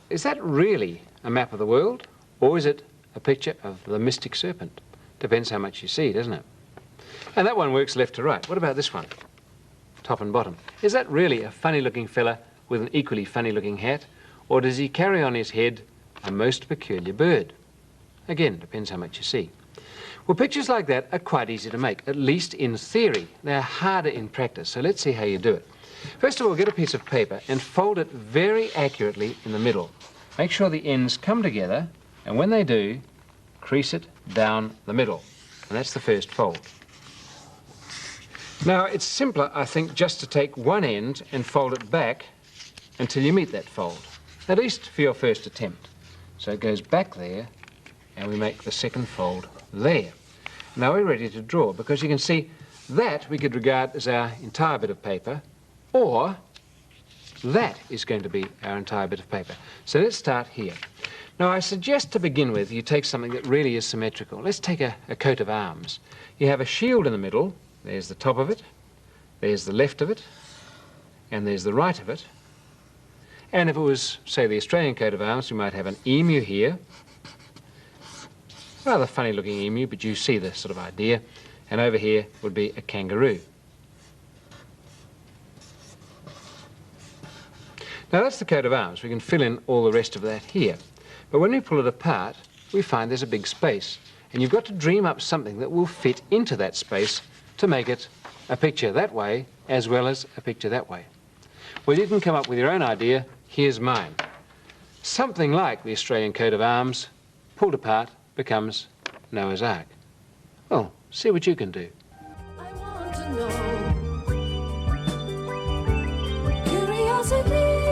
is that really a map of the world, or is it a picture of the mystic serpent? Depends how much you see, doesn't it? And that one works left to right. What about this one? Top and bottom. Is that really a funny-looking fella with an equally funny-looking hat, or does he carry on his head a most peculiar bird? Again, depends how much you see. Well, pictures like that are quite easy to make, at least in theory. They're harder in practice, so let's see how you do it. First of all, get a piece of paper and fold it very accurately in the middle. Make sure the ends come together, and when they do, crease it down the middle. And that's the first fold. Now, it's simpler, I think, just to take one end and fold it back until you meet that fold, at least for your first attempt. So it goes back there, and we make the second fold there. Now we're ready to draw, because you can see that we could regard as our entire bit of paper, or that is going to be our entire bit of paper. So let's start here. Now I suggest to begin with you take something that really is symmetrical. Let's take a coat of arms. You have a shield in the middle. There's the top of it, there's the left of it, and there's the right of it. And if it was, say, the Australian coat of arms, we might have an emu here. Rather funny looking emu, but you see the sort of idea. And over here would be a kangaroo. Now that's the coat of arms. We can fill in all the rest of that here. But when we pull it apart, we find there's a big space. And you've got to dream up something that will fit into that space to make it a picture that way as well as a picture that way. Well, you can come up with your own idea. Here's mine. Something like the Australian coat of arms, pulled apart, becomes Noah's Ark. Well, see what you can do. I want to know. Curiosity.